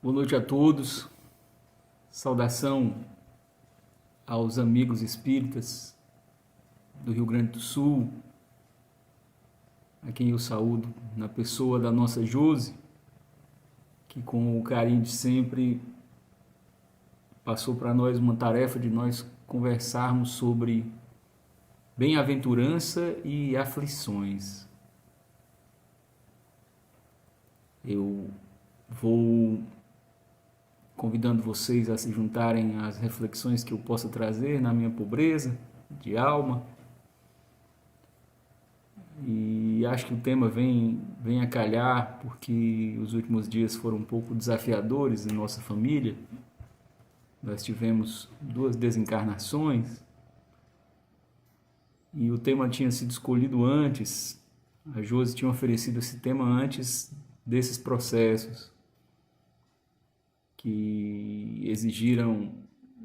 Boa noite a todos. Saudação aos amigos espíritas do Rio Grande do Sul, a quem eu saúdo na pessoa da nossa Josi, que com o carinho de sempre passou para nós uma tarefa de nós conversarmos sobre bem-aventurança e aflições. Eu vou convidando vocês a se juntarem às reflexões que eu possa trazer na minha pobreza de alma. E acho que o tema vem a calhar porque os últimos dias foram um pouco desafiadores em nossa família. Nós tivemos 2 desencarnações e o tema tinha sido escolhido antes. A Josi tinha oferecido esse tema antes desses processos, que exigiram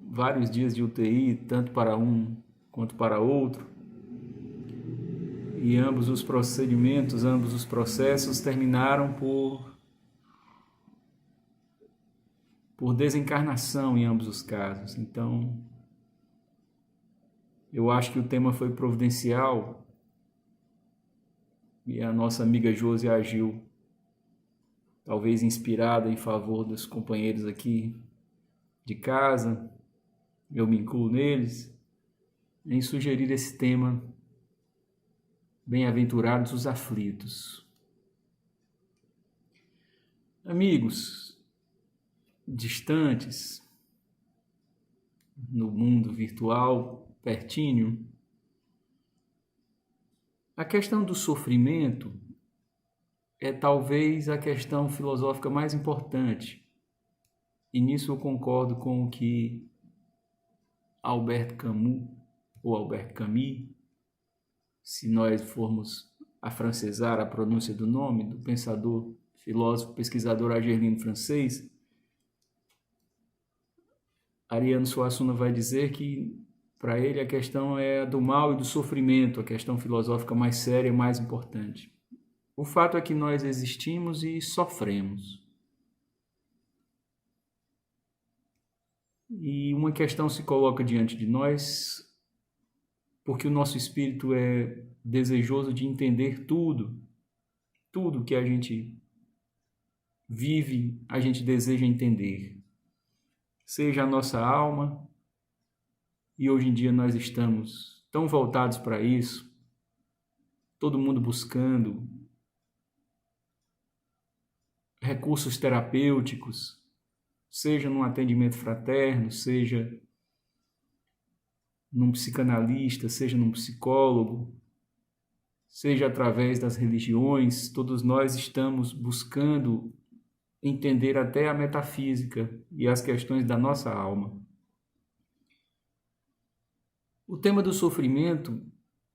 vários dias de UTI, tanto para um quanto para outro. E ambos os procedimentos, ambos os processos terminaram por desencarnação em ambos os casos. Então, eu acho que o tema foi providencial e a nossa amiga Josi agiu, talvez inspirada em favor dos companheiros aqui de casa, eu me incluo neles, em sugerir esse tema, bem-aventurados os aflitos. Amigos distantes, no mundo virtual, pertinho, a questão do sofrimento é talvez a questão filosófica mais importante. E nisso eu concordo com o que Albert Camus, ou Albert Camus, se nós formos afrancesar a pronúncia do nome do pensador, filósofo, pesquisador argelino francês, Ariano Suassuna vai dizer que para ele a questão é a do mal e do sofrimento, a questão filosófica mais séria e mais importante. O fato é que nós existimos e sofremos. E uma questão se coloca diante de nós, porque o nosso espírito é desejoso de entender tudo que a gente vive, a gente deseja entender. Seja a nossa alma, e hoje em dia nós estamos tão voltados para isso, todo mundo buscando recursos terapêuticos, seja num atendimento fraterno, seja num psicanalista, seja num psicólogo, seja através das religiões, todos nós estamos buscando entender até a metafísica e as questões da nossa alma. O tema do sofrimento,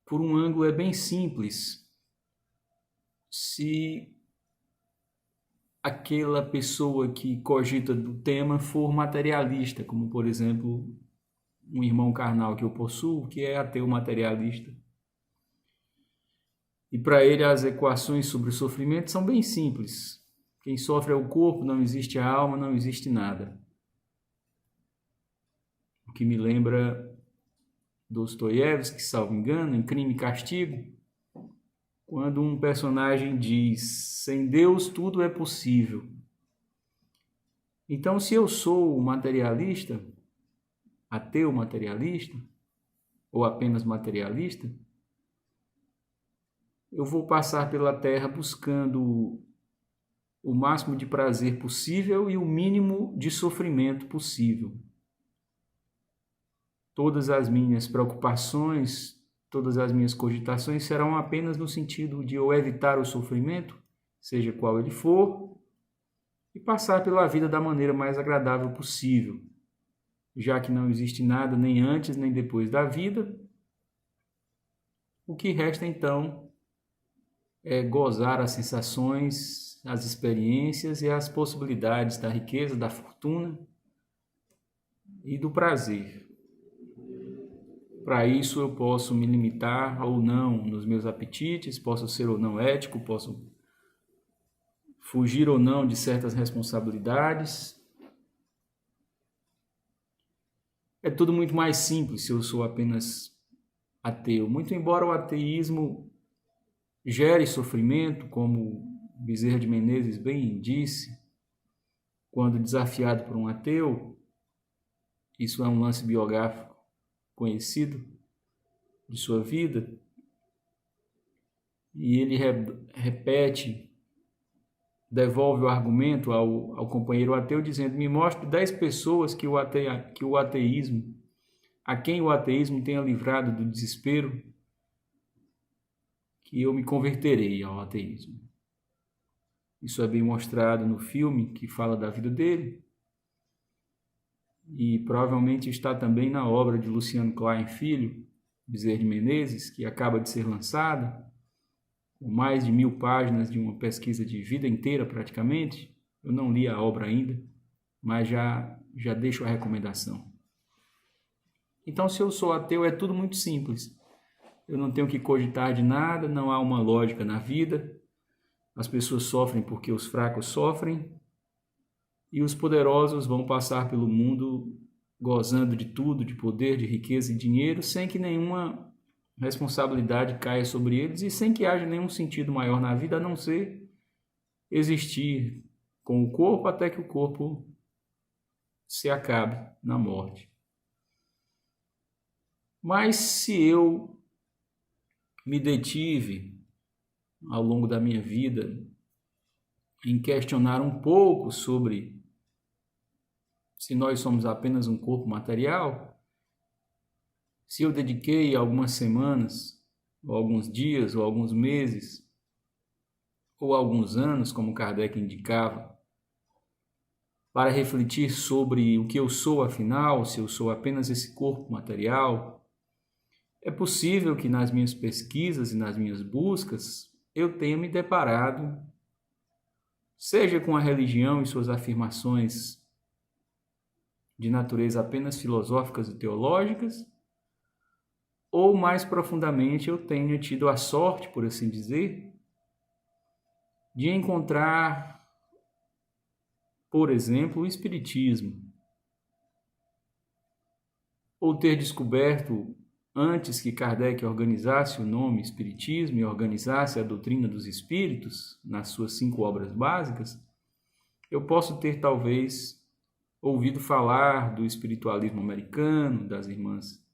por um ângulo, é bem simples. Se aquela pessoa que cogita do tema for materialista, como, por exemplo, um irmão carnal que eu possuo, que é ateu materialista. E para ele as equações sobre o sofrimento são bem simples. Quem sofre é o corpo, não existe a alma, não existe nada. O que me lembra Dostoiévski, salvo engano, em Crime e Castigo, quando um personagem diz: sem Deus tudo é possível. Então, se eu sou materialista, ateu materialista, ou apenas materialista, eu vou passar pela Terra buscando o máximo de prazer possível e o mínimo de sofrimento possível. Todas as minhas preocupações, todas as minhas cogitações serão apenas no sentido de eu evitar o sofrimento, seja qual ele for, e passar pela vida da maneira mais agradável possível, já que não existe nada nem antes nem depois da vida. O que resta então é gozar as sensações, as experiências e as possibilidades da riqueza, da fortuna e do prazer. Para isso eu posso me limitar ou não nos meus apetites, posso ser ou não ético, posso fugir ou não de certas responsabilidades. É tudo muito mais simples se eu sou apenas ateu. Muito embora o ateísmo gere sofrimento, como Bezerra de Menezes bem disse, quando desafiado por um ateu, isso é um lance biográfico conhecido de sua vida, e ele repete, devolve o argumento ao companheiro ateu, dizendo: me mostre 10 pessoas a quem o ateísmo tenha livrado do desespero, que eu me converterei ao ateísmo. Isso é bem mostrado no filme que fala da vida dele, e provavelmente está também na obra de Luciano Klein Filho, Bezerra de Menezes, que acaba de ser lançada, com mais de 1000 páginas de uma pesquisa de vida inteira praticamente. Eu não li a obra ainda, mas já deixo a recomendação. Então, se eu sou ateu, é tudo muito simples. Eu não tenho que cogitar de nada, não há uma lógica na vida. As pessoas sofrem porque os fracos sofrem, e os poderosos vão passar pelo mundo gozando de tudo, de poder, de riqueza e dinheiro, sem que nenhuma responsabilidade caia sobre eles e sem que haja nenhum sentido maior na vida, a não ser existir com o corpo até que o corpo se acabe na morte. Mas se eu me detive ao longo da minha vida em questionar um pouco sobre se nós somos apenas um corpo material, se eu dediquei algumas semanas, ou alguns dias, ou alguns meses, ou alguns anos, como Kardec indicava, para refletir sobre o que eu sou afinal, se eu sou apenas esse corpo material, é possível que nas minhas pesquisas e nas minhas buscas eu tenha me deparado, seja com a religião e suas afirmações de natureza apenas filosóficas e teológicas, ou mais profundamente eu tenha tido a sorte, por assim dizer, de encontrar, por exemplo, o Espiritismo, ou ter descoberto, antes que Kardec organizasse o nome Espiritismo e organizasse a doutrina dos Espíritos nas suas 5 obras básicas, eu posso ter talvez ouvido falar do espiritualismo americano, das irmãs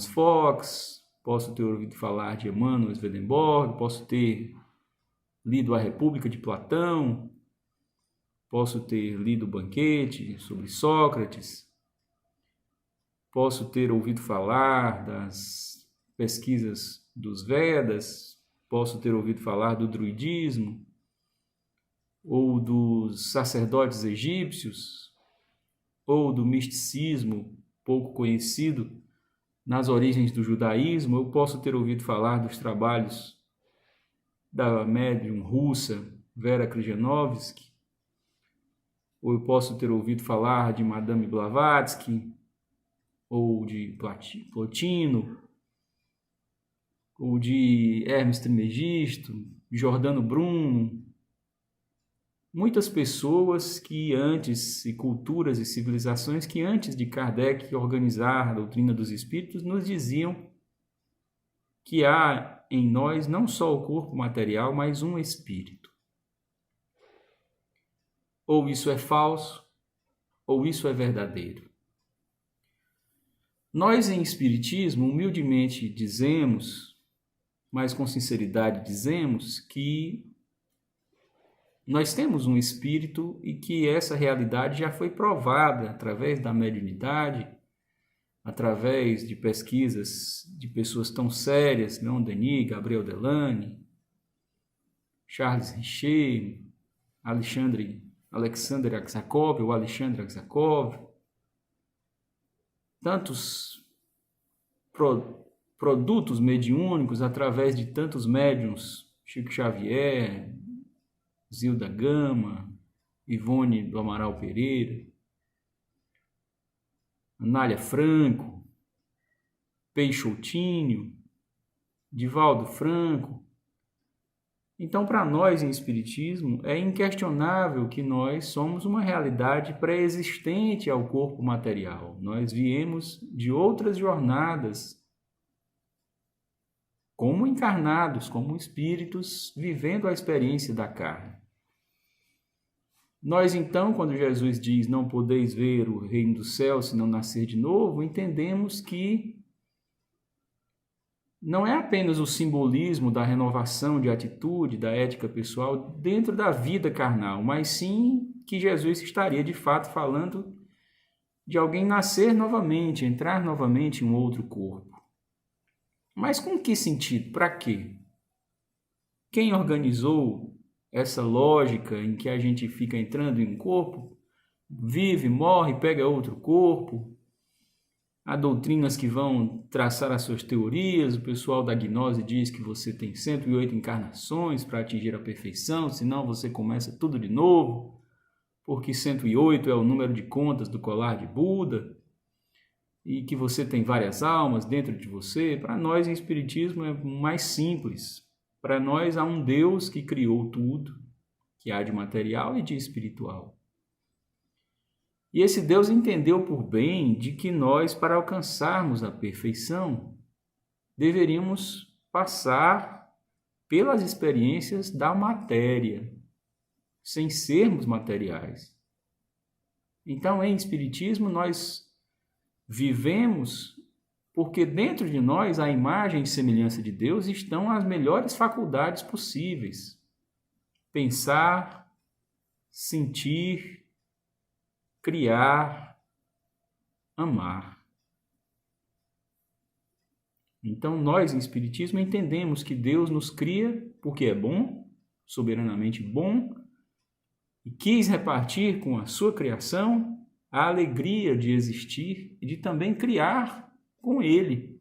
Fox, posso ter ouvido falar de Emmanuel Swedenborg, posso ter lido A República de Platão, posso ter lido O Banquete sobre Sócrates, posso ter ouvido falar das pesquisas dos Vedas, posso ter ouvido falar do druidismo, ou dos sacerdotes egípcios, ou do misticismo pouco conhecido nas origens do judaísmo. Eu posso ter ouvido falar dos trabalhos da médium russa Vera Krzyżanowski, ou eu posso ter ouvido falar de Madame Blavatsky, ou de Plotino, ou de Hermes Trismegisto, Giordano Bruno. Muitas pessoas que antes, e culturas e civilizações que antes de Kardec organizar a doutrina dos espíritos, nos diziam que há em nós não só o corpo material, mas um espírito. Ou isso é falso, ou isso é verdadeiro. Nós em Espiritismo, humildemente dizemos, mas com sinceridade dizemos, que nós temos um espírito e que essa realidade já foi provada através da mediunidade, através de pesquisas de pessoas tão sérias, Leon Denis, Gabriel Delany, Charles Richer, Alexander Aksakov, ou Alexandre Aksakov, tantos produtos mediúnicos através de tantos médiuns, Chico Xavier, Zilda Gama, Ivone do Amaral Pereira, Anália Franco, Peixotinho, Divaldo Franco Então, para nós em Espiritismo, é inquestionável que nós somos uma realidade pré-existente ao corpo material. Nós viemos de outras jornadas, como encarnados, como espíritos, vivendo a experiência da carne. Nós, então, quando Jesus diz não podeis ver o reino do céu se não nascer de novo, entendemos que não é apenas o simbolismo da renovação de atitude, da ética pessoal dentro da vida carnal, mas sim que Jesus estaria de fato falando de alguém nascer novamente, entrar novamente em um outro corpo. Mas com que sentido? Para quê? Quem organizou essa lógica em que a gente fica entrando em um corpo, vive, morre, pega outro corpo? Há doutrinas que vão traçar as suas teorias. O pessoal da gnose diz que você tem 108 encarnações para atingir a perfeição, senão você começa tudo de novo, porque 108 é o número de contas do colar de Buda, e que você tem várias almas dentro de você. Para nós, em Espiritismo, é mais simples. Para nós, há um Deus que criou tudo, que há de material e de espiritual. E esse Deus entendeu por bem de que nós, para alcançarmos a perfeição, deveríamos passar pelas experiências da matéria, sem sermos materiais. Então, em Espiritismo, nós vivemos porque dentro de nós, a imagem e semelhança de Deus, estão as melhores faculdades possíveis. Pensar, sentir, criar, amar. Então, nós, em Espiritismo, entendemos que Deus nos cria porque é bom, soberanamente bom, e quis repartir com a sua criação a alegria de existir e de também criar com Ele.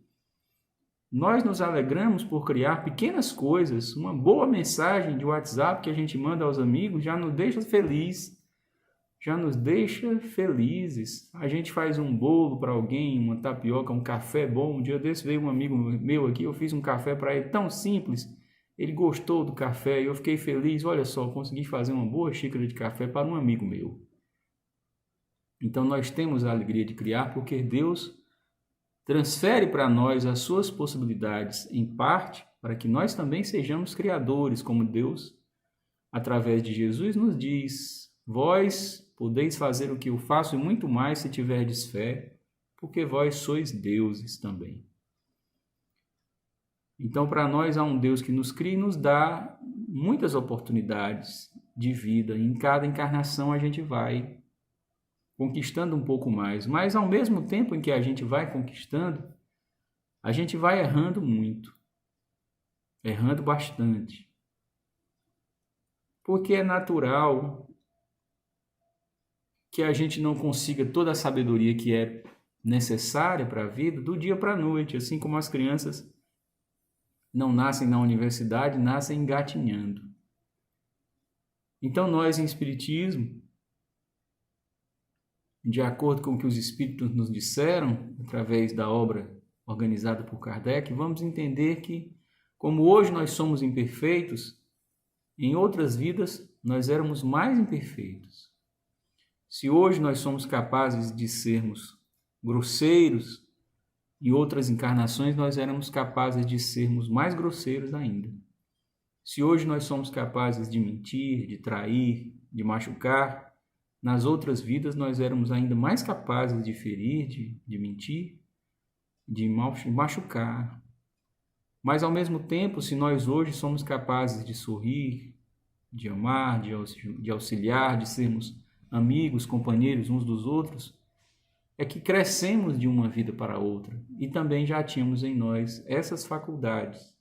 Nós nos alegramos por criar pequenas coisas. Uma boa mensagem de WhatsApp que a gente manda aos amigos já nos deixa feliz. Já nos deixa felizes. A gente faz um bolo para alguém, uma tapioca, um café bom. Um dia desse veio um amigo meu aqui, eu fiz um café para ele tão simples. Ele gostou do café e eu fiquei feliz. Olha só, consegui fazer uma boa xícara de café para um amigo meu. Então nós temos a alegria de criar porque Deus transfere para nós as suas possibilidades em parte para que nós também sejamos criadores, como Deus, através de Jesus, nos diz: vós podeis fazer o que eu faço e muito mais se tiverdes fé, porque vós sois deuses também. Então, para nós, há um Deus que nos cria e nos dá muitas oportunidades de vida. Em cada encarnação, a gente vai conquistando um pouco mais. Mas, ao mesmo tempo em que a gente vai conquistando, a gente vai errando muito. Errando bastante. Porque é natural que a gente não consiga toda a sabedoria que é necessária para a vida do dia para a noite, assim como as crianças não nascem na universidade, nascem engatinhando. Então nós, em Espiritismo, de acordo com o que os Espíritos nos disseram, através da obra organizada por Kardec, vamos entender que, como hoje nós somos imperfeitos, em outras vidas nós éramos mais imperfeitos. Se hoje nós somos capazes de sermos grosseiros, em outras encarnações nós éramos capazes de sermos mais grosseiros ainda. Se hoje nós somos capazes de mentir, de trair, de machucar, nas outras vidas nós éramos ainda mais capazes de ferir, de mentir, de machucar. Mas ao mesmo tempo, se nós hoje somos capazes de sorrir, de amar, de auxiliar, de sermos amigos, companheiros uns dos outros, é que crescemos de uma vida para outra e também já tínhamos em nós essas faculdades,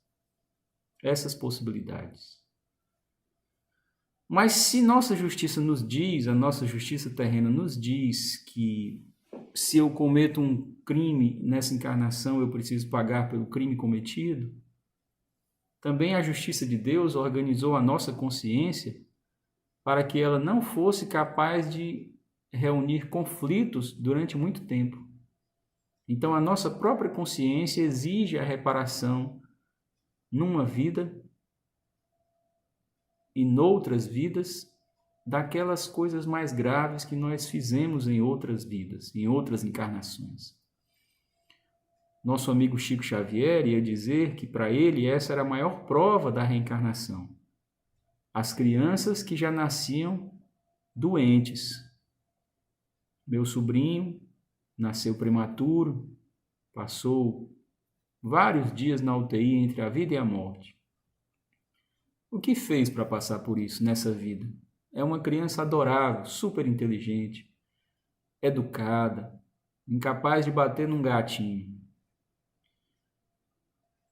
essas possibilidades. Mas se nossa justiça nos diz, a nossa justiça terrena nos diz que se eu cometo um crime nessa encarnação eu preciso pagar pelo crime cometido, também a justiça de Deus organizou a nossa consciência para que ela não fosse capaz de reunir conflitos durante muito tempo. Então, a nossa própria consciência exige a reparação numa vida e noutras vidas daquelas coisas mais graves que nós fizemos em outras vidas, em outras encarnações. Nosso amigo Chico Xavier ia dizer que para ele essa era a maior prova da reencarnação. As crianças que já nasciam doentes. Meu sobrinho nasceu prematuro, passou vários dias na UTI entre a vida e a morte. O que fez para passar por isso nessa vida? É uma criança adorável, super inteligente, educada, incapaz de bater num gatinho.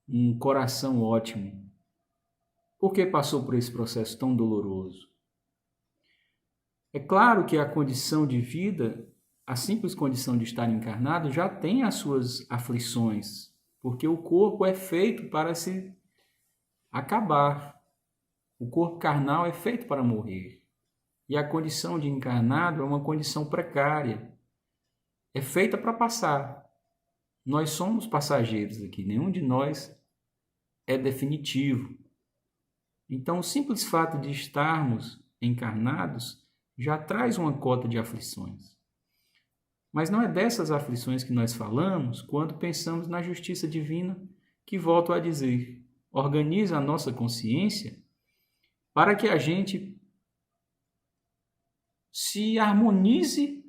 Um coração ótimo. Por que passou por esse processo tão doloroso? É claro que a condição de vida, a simples condição de estar encarnado, já tem as suas aflições, porque o corpo é feito para se acabar. O corpo carnal é feito para morrer. E a condição de encarnado é uma condição precária. É feita para passar. Nós somos passageiros aqui, nenhum de nós é definitivo. Então, o simples fato de estarmos encarnados já traz uma cota de aflições. Mas não é dessas aflições que nós falamos quando pensamos na justiça divina, que, volto a dizer, organiza a nossa consciência para que a gente se harmonize,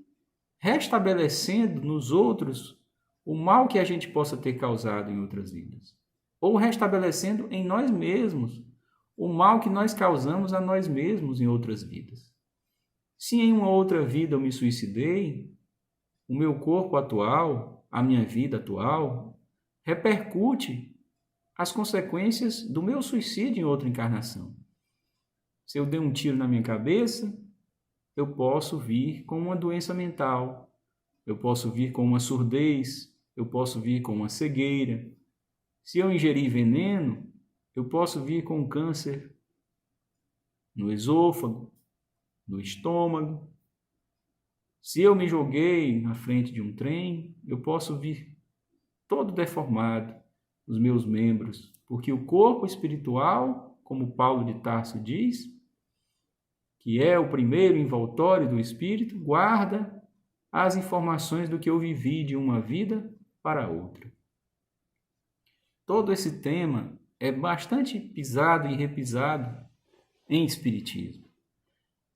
restabelecendo nos outros o mal que a gente possa ter causado em outras vidas, ou restabelecendo em nós mesmos o mal que nós causamos a nós mesmos em outras vidas. Se em uma outra vida eu me suicidei, o meu corpo atual, a minha vida atual, repercute as consequências do meu suicídio em outra encarnação. Se eu dei um tiro na minha cabeça, eu posso vir com uma doença mental, eu posso vir com uma surdez, eu posso vir com uma cegueira. Se eu ingerir veneno, eu posso vir com um câncer no esôfago, no estômago. Se eu me joguei na frente de um trem, eu posso vir todo deformado, os meus membros, porque o corpo espiritual, como Paulo de Tarso diz, que é o primeiro envoltório do espírito, guarda as informações do que eu vivi de uma vida para outra. Todo esse tema é bastante pisado e repisado em espiritismo.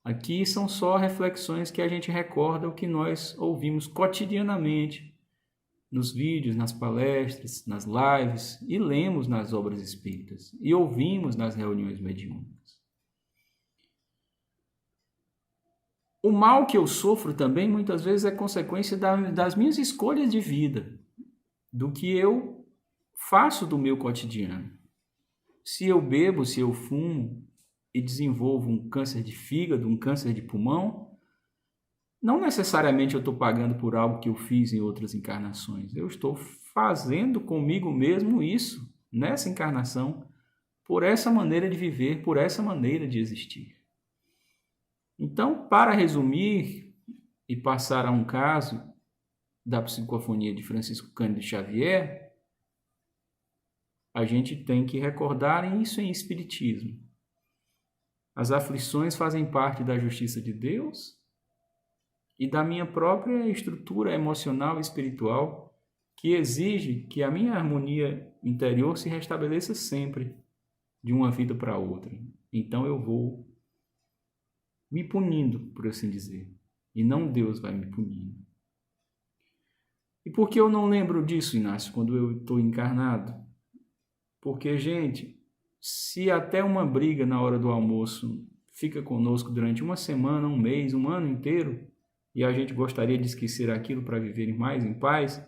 Aqui são só reflexões que a gente recorda o que nós ouvimos cotidianamente nos vídeos, nas palestras, nas lives e lemos nas obras espíritas e ouvimos nas reuniões mediúnicas. O mal que eu sofro também muitas vezes é consequência das minhas escolhas de vida, do que eu faço do meu cotidiano. Se eu bebo, se eu fumo e desenvolvo um câncer de fígado, um câncer de pulmão, não necessariamente eu estou pagando por algo que eu fiz em outras encarnações. Eu estou fazendo comigo mesmo isso, nessa encarnação, por essa maneira de viver, por essa maneira de existir. Então, para resumir e passar a um caso da psicofonia de Francisco Cândido Xavier, a gente tem que recordar isso em espiritismo. As aflições fazem parte da justiça de Deus e da minha própria estrutura emocional e espiritual, que exige que a minha harmonia interior se restabeleça sempre, de uma vida para outra. Então eu vou me punindo, por assim dizer, e não Deus vai me punindo. E por que eu não lembro disso, Inácio, quando eu estou encarnado? Porque, gente, se até uma briga na hora do almoço fica conosco durante uma semana, um mês, um ano inteiro, e a gente gostaria de esquecer aquilo para viver mais em paz,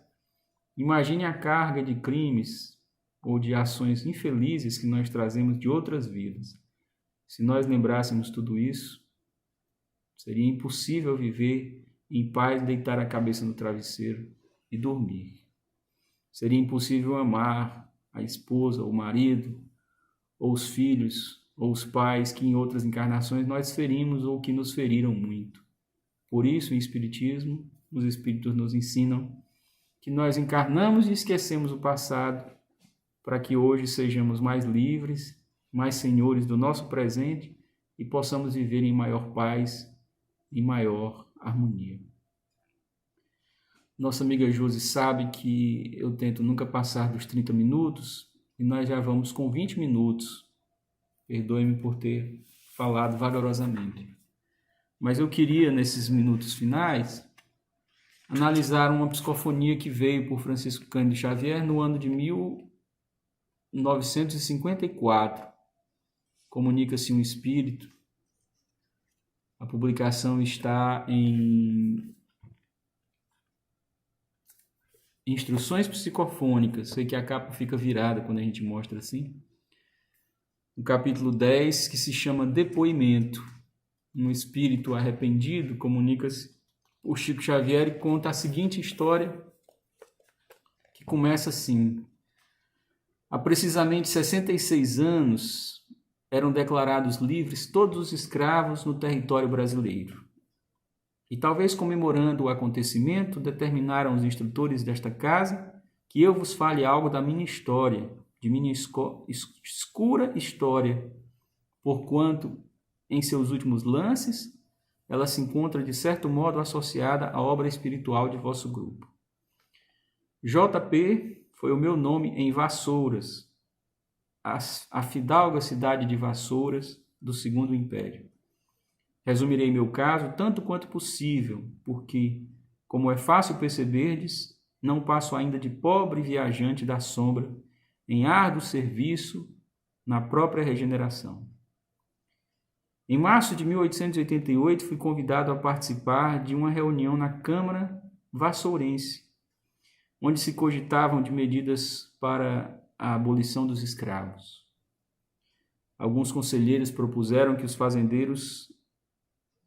imagine a carga de crimes ou de ações infelizes que nós trazemos de outras vidas. Se nós lembrássemos tudo isso, seria impossível viver em paz, deitar a cabeça no travesseiro e dormir. Seria impossível amar a esposa, o marido, ou os filhos, ou os pais que em outras encarnações nós ferimos ou que nos feriram muito. Por isso, em Espiritismo, os Espíritos nos ensinam que nós encarnamos e esquecemos o passado para que hoje sejamos mais livres, mais senhores do nosso presente e possamos viver em maior paz e maior harmonia. Nossa amiga Josi sabe que eu tento nunca passar dos 30 minutos e nós já vamos com 20 minutos. Perdoe-me por ter falado vagarosamente. Mas eu queria, nesses minutos finais, analisar uma psicofonia que veio por Francisco Cândido Xavier no ano de 1954. Comunica-se um espírito. A publicação está em Instruções Psicofônicas. Sei que a capa fica virada quando a gente mostra assim. No capítulo 10, que se chama Depoimento. Um espírito arrependido comunica-se por Chico Xavier e conta a seguinte história, que começa assim. Há precisamente 66 anos eram declarados livres todos os escravos no território brasileiro. E talvez comemorando o acontecimento, determinaram os instrutores desta casa que eu vos fale algo da minha história, de minha escura história, porquanto, em seus últimos lances, ela se encontra de certo modo associada à obra espiritual de vosso grupo. JP foi o meu nome em Vassouras, a fidalga cidade de Vassouras do Segundo Império. Resumirei meu caso tanto quanto possível, porque, como é fácil perceberdes, não passo ainda de pobre viajante da sombra, em árduo serviço na própria regeneração. Em março de 1888, fui convidado a participar de uma reunião na Câmara Vassourense, onde se cogitavam de medidas para a abolição dos escravos. Alguns conselheiros propuseram que os fazendeiros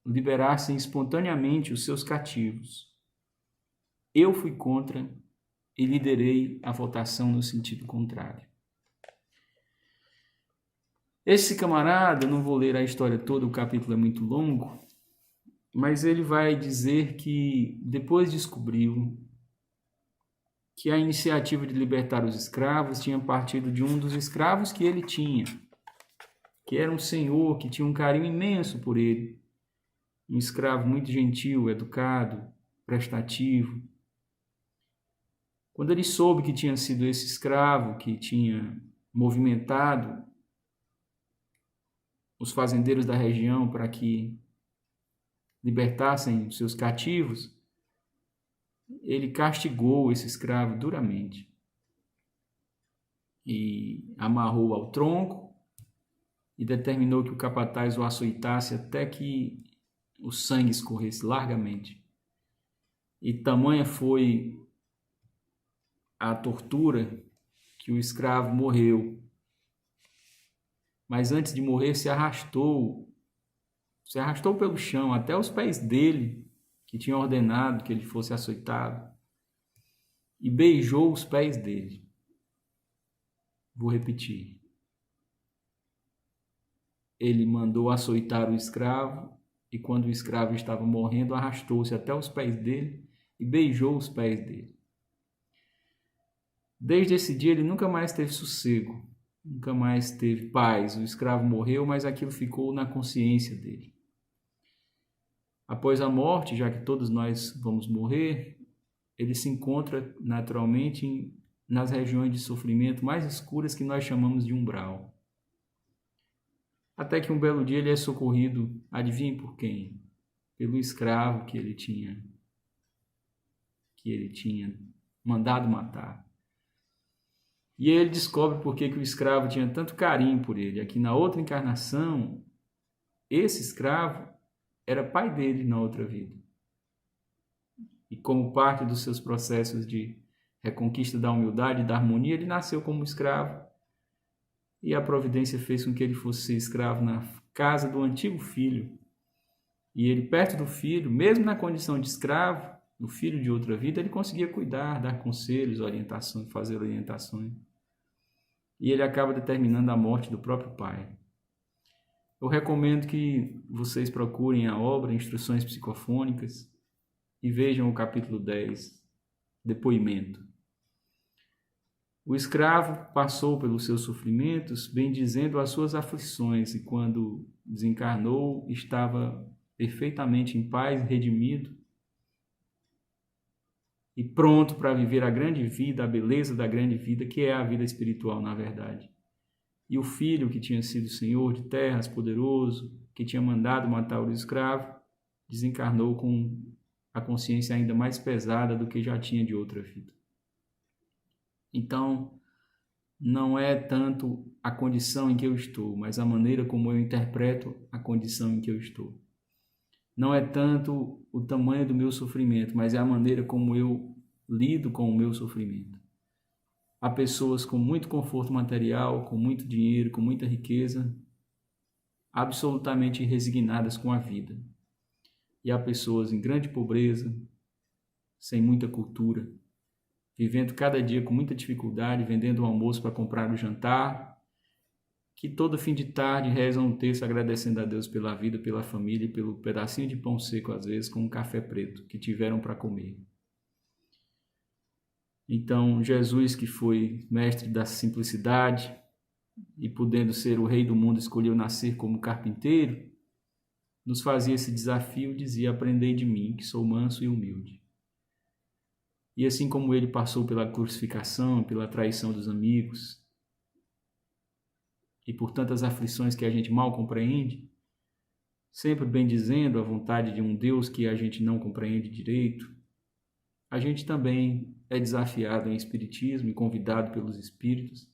liberassem espontaneamente os seus cativos. Eu fui contra e liderei a votação no sentido contrário. Esse camarada, não vou ler a história toda, o capítulo é muito longo, mas ele vai dizer que depois descobriu que a iniciativa de libertar os escravos tinha partido de um dos escravos que ele tinha, que era um senhor que tinha um carinho imenso por ele, um escravo muito gentil, educado, prestativo. Quando ele soube que tinha sido esse escravo que tinha movimentado os fazendeiros da região para que libertassem seus cativos, ele castigou esse escravo duramente e amarrou ao tronco e determinou que o capataz o açoitasse até que o sangue escorresse largamente. E tamanha foi a tortura que o escravo morreu. Mas antes de morrer se arrastou pelo chão até os pés dele, que tinha ordenado que ele fosse açoitado, e beijou os pés dele. Vou repetir. Ele mandou açoitar o escravo, e quando o escravo estava morrendo, arrastou-se até os pés dele e beijou os pés dele. Desde esse dia ele nunca mais teve sossego, nunca mais teve paz. O escravo morreu, mas aquilo ficou na consciência dele. Após a morte, já que todos nós vamos morrer, ele se encontra naturalmente nas regiões de sofrimento mais escuras que nós chamamos de umbral. Até que um belo dia ele é socorrido, adivinhe por quem? Pelo escravo que ele tinha mandado matar. E ele descobre por que o escravo tinha tanto carinho por ele. Aqui na outra encarnação, esse escravo era pai dele na outra vida. E como parte dos seus processos de reconquista da humildade e da harmonia, ele nasceu como escravo. E a providência fez com que ele fosse escravo na casa do antigo filho. E ele, perto do filho, mesmo na condição de escravo, do filho de outra vida, ele conseguia cuidar, dar conselhos, orientações, fazer orientações. E ele acaba determinando a morte do próprio pai. Eu recomendo que vocês procurem a obra Instruções Psicofônicas e vejam o capítulo 10, Depoimento. O escravo passou pelos seus sofrimentos, bendizendo as suas aflições, e quando desencarnou, estava perfeitamente em paz, redimido e pronto para viver a grande vida, a beleza da grande vida, que é a vida espiritual, na verdade. E o filho, que tinha sido senhor de terras, poderoso, que tinha mandado matar o escravo, desencarnou com a consciência ainda mais pesada do que já tinha de outra vida. Então, não é tanto a condição em que eu estou, mas a maneira como eu interpreto a condição em que eu estou. Não é tanto o tamanho do meu sofrimento, mas é a maneira como eu lido com o meu sofrimento. Há pessoas com muito conforto material, com muito dinheiro, com muita riqueza, absolutamente resignadas com a vida. E há pessoas em grande pobreza, sem muita cultura, vivendo cada dia com muita dificuldade, vendendo o almoço para comprar o jantar, que todo fim de tarde rezam um texto agradecendo a Deus pela vida, pela família e pelo pedacinho de pão seco, às vezes, com um café preto, que tiveram para comer. Então, Jesus, que foi mestre da simplicidade e podendo ser o rei do mundo, escolheu nascer como carpinteiro, nos fazia esse desafio e dizia: aprendei de mim, que sou manso e humilde. E assim como ele passou pela crucificação, pela traição dos amigos e por tantas aflições que a gente mal compreende, sempre bendizendo a vontade de um Deus que a gente não compreende direito, a gente também é desafiado em espiritismo e convidado pelos espíritos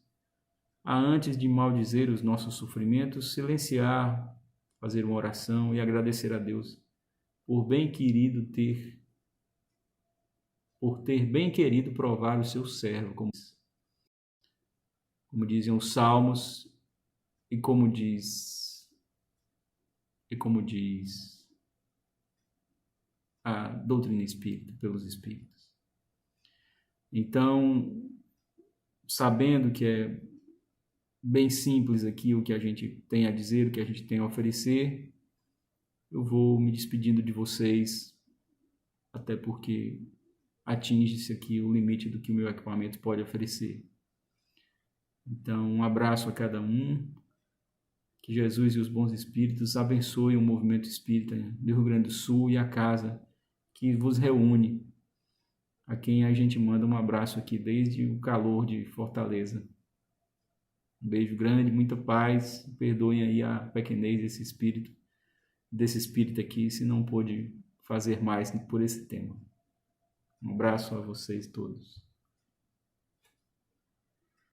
a, antes de maldizer os nossos sofrimentos, silenciar, fazer uma oração e agradecer a Deus por ter bem querido provar o seu servo, como dizem os Salmos e como diz a doutrina espírita, pelos espíritos. Então, sabendo que é bem simples aqui o que a gente tem a dizer, o que a gente tem a oferecer, eu vou me despedindo de vocês, até porque atinge-se aqui o limite do que o meu equipamento pode oferecer. Então, um abraço a cada um, que Jesus e os bons espíritos abençoem o movimento espírita do Rio Grande do Sul e a casa que vos reúne, a quem a gente manda um abraço aqui desde o calor de Fortaleza. Um beijo grande, muita paz, perdoem aí a pequenez desse espírito aqui, se não pôde fazer mais por esse tema. Um abraço a vocês todos.